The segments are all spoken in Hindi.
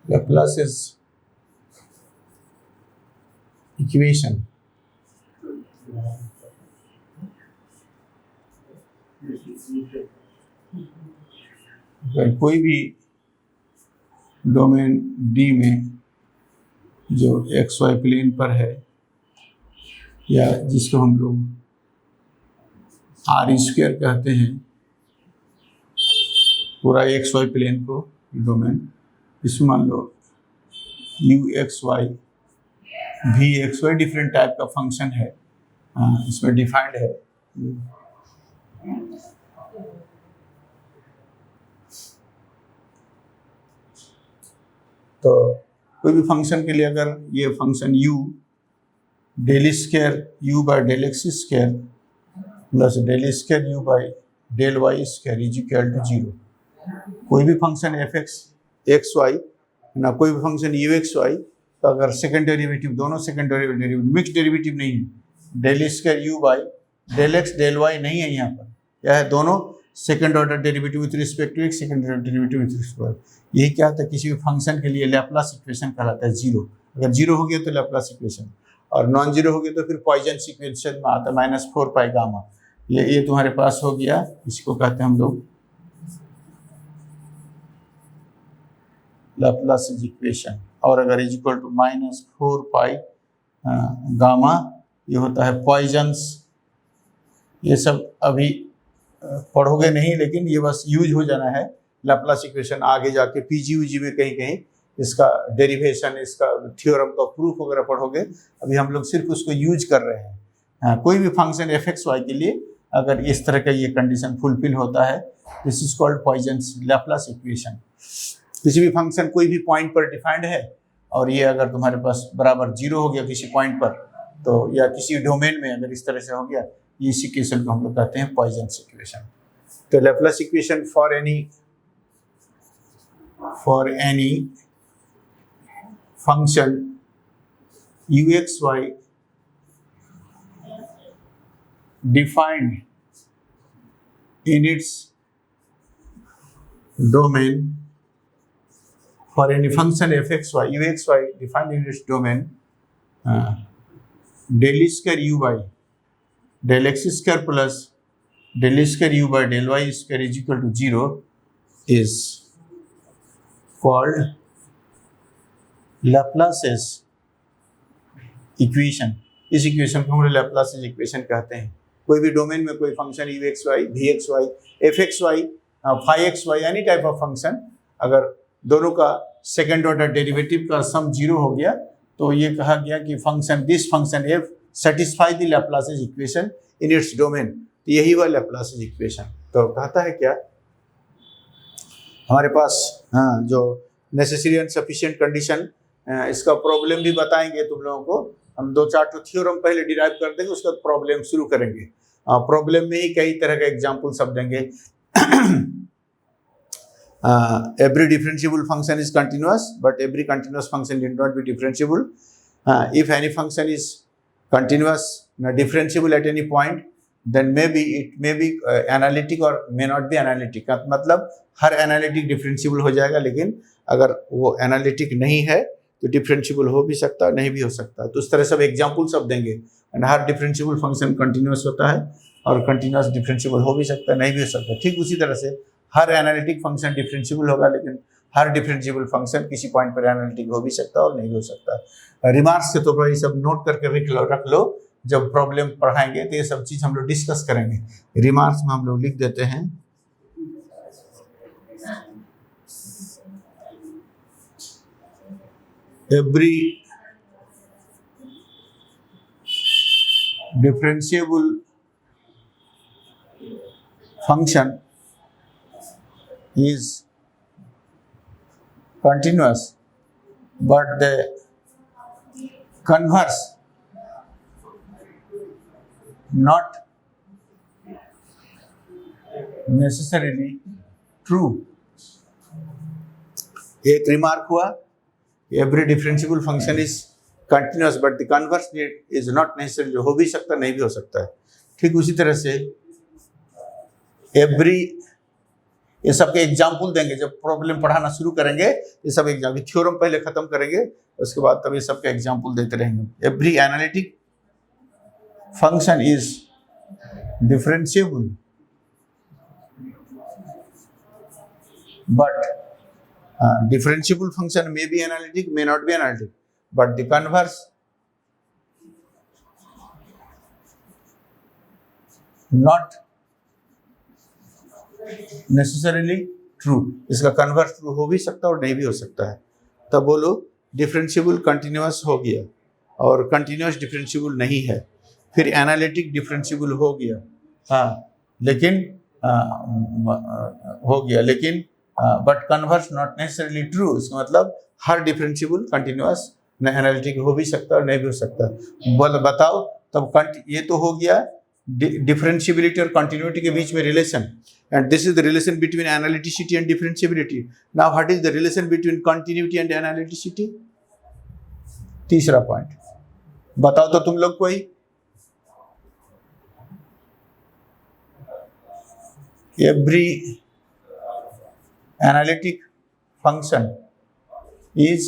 Laplace's equation अगर कोई भी डोमेन D में जो XY प्लेन पर है या जिसको हम लोग R² कहते हैं, पूरा XY प्लेन को डोमेन, इसमें मान लो UXY VXY डिफरेंट टाइप का फंक्शन है, इसमें डिफाइंड है। तो कोई भी फंक्शन के लिए अगर ये function u del square u by del X square plus del square u by del Y square is equal to 0, कोई भी function F X X Y ना कोई भी फंक्शन यू एक्स वाई, तो अगर सेकेंड डेरिवेटिव, दोनों सेकेंड डेरिवेटिव, मिक्स डेरिवेटिव नहीं है, del square u by del X del Y नहीं है, यहाँ पर क्या है, दोनों second order derivative with respect to X, second derivative with respect. यही क्या होता है, किसी भी फंक्शन के लिए लैप्लास इक्वेशन कहलाता है जीरो। अगर जीरो हो गया तो लैप्लास इक्वेशन, और नॉन जीरो हो गया तो फिर पॉइजन इक्वेशन में आता है -4 पाई गामा। ये तुम्हारे पास हो गया, इसको कहते हैं हम लोग लैप्लास इक्वेशन। और अगर is equal to -4 pi gamma, ये होता है पॉइजन्स। ये सब अभी पढ़ोगे नहीं, लेकिन ये बस यूज हो जाना है। लैप्लास इक्वेशन आगे जाके पीजी में कहीं कहीं इसका डेरिवेशन, इसका थ्योरम का प्रूफ वगैरह पढ़ोगे। अभी हम लोग सिर्फ उसको यूज कर रहे हैं। कोई भी फंक्शन एफ एक्स वाई के लिए अगर इस तरह का ये कंडीशन फुलफिल होता है, this is called Poisson's Laplace equation. किसी भी फंक्शन कोई भी पॉइंट पर डिफाइंड है, और ये अगर तुम्हारे पास बराबर जीरो हो गया किसी पॉइंट पर, तो या किसी डोमेन में अगर इस तरह से हो गया, इस इक्वेशन को हम लोग कहते हैं पॉइजन्स इक्वेशन। तो Laplace equation for any function uxy defined in its domain, for any function fxy uxy defined in its domain, del square u by del x square plus del square u by del y square is equal to 0 is called Laplace's equation. इस इक्वेशन को हम लैप्लासेस इक्वेशन कहते हैं। कोई भी डोमेन में कोई function you x y v x y f x y phi x y any type of function, अगर दोनों का सेकेंड ऑर्डर डेरिवेटिव का सम जीरो हो गया, तो ये कहा गया कि function this function f satisfy the Laplace's equation in its domain. तो यही वह लैप्लासेस इक्वेशन। तो कहता है क्या, हमारे पास जो नेसेसरी एंड सफिशिएंट कंडीशन, इसका प्रॉब्लम भी बताएंगे तुम लोगों को। हम 2-4 थ्योरम पहले डिराइव कर देंगे, उसका प्रॉब्लम शुरू करेंगे। प्रॉब्लम में ही कई तरह का एग्जांपल सब देंगे। Every differentiable function is continuous, but every continuous function did not be differentiable. If any function is continuous differentiable at any point, then maybe it may be analytic or may not be analytic। मतलब हर एनालिटिक डिफरेंशिएबल हो जाएगा, लेकिन अगर वो एनालिटिक नहीं है तो डिफरेंशिएबल हो भी सकता है, नहीं भी हो सकता। तो उस तरह सब एग्जाम्पल सब देंगे। And her differentiable function continuous होता है, और कंटिन्यूअस डिफरेंशिएबल हो भी सकता है, नहीं भी हो सकता। ठीक उसी तरह से हर एनालिटिक फंक्शन डिफरेंशिएबल होगा, लेकिन हर डिफरेंशिएबल फंक्शन किसी पॉइंट पर एनालिटिक हो भी सकता है और नहीं हो सकता। रिमार्क्स के तौर पर ये सब नोट करके रख लो। जब प्रॉब्लम पढ़ाएंगे तो ये सब चीज हम लोग डिस्कस करेंगे। रिमार्क्स में हम लोग लिख देते हैं every differentiable function is continuous, but the converse not necessarily true। एक रिमार्क हुआ, every differentiable function is continuous but the converse is not necessary. हो भी सकता, नहीं भी हो सकता है। ठीक उसी तरह से एवरी ये सब के एग्जाम्पल देंगे जब प्रॉब्लम पढ़ाना शुरू करेंगे। ये सब एग्जाम थ्योरम पहले खत्म करेंगे, उसके बाद तब ये सब के एग्जाम्पल देते रहेंगे। Every analytic function is differentiable but differentiable function may be analytic, may not be analytic, but the converse not necessarily true। इसका कन्वर्स ट्रू हो भी सकता है और नहीं भी हो सकता है। तब बोलो डिफरेंशिएबल कंटिन्यूअस हो गया और कंटिन्यूअस डिफरेंशिएबल नहीं है। फिर एनालिटिक डिफरेंशिएबल हो गया, लेकिन हो गया लेकिन but converse not necessarily true. इसका मतलब हर डिफरेंशिएबल कंटिन्यूअस एनालिटिक हो भी सकता है और नहीं भी हो सकता। बोल बताओ तब ये तो हो गया डिफरेंशिएबिलिटी और कंटिन्यूटी के बीच में relation, and this is the relation between analyticity and differentiability. Now what is the relation between continuity and analyticity? तीसरा पॉइंट बताओ तो तुम लोग कोई। Every analytic function is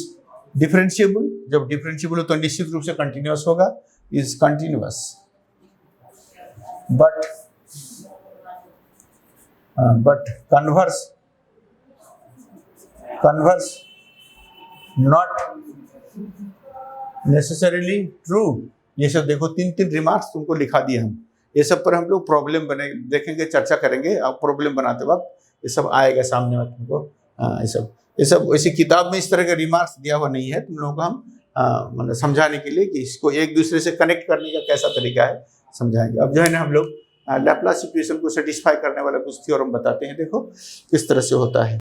differentiable. जब डिफरेंशिएबल हो तो निश्चित रूप से कंटिन्यूअस होगा, is continuous but converse not necessarily true. ये सब देखो 3 रिमार्क्स तुमको लिखा दिए हम। ये सब पर हम लोग प्रॉब्लम बने देखेंगे, चर्चा करेंगे। अब प्रॉब्लम बनाते वक्त ये सब आएगा सामने में तुमको। ये सब ऐसी किताब में इस तरह का रिमार्क्स दिया हुआ नहीं है, तुम लोगों को हम मतलब समझाने के लिए कि इसको एक दूसरे से कनेक्ट करने का कैसा तरीका है समझाएंगे। अब जो है ना हम लोग लैप्लास इक्वेशन को सेटिस्फाई करने वाला कुछ थ्योरम बताते हैं। देखो किस तरह से होता है।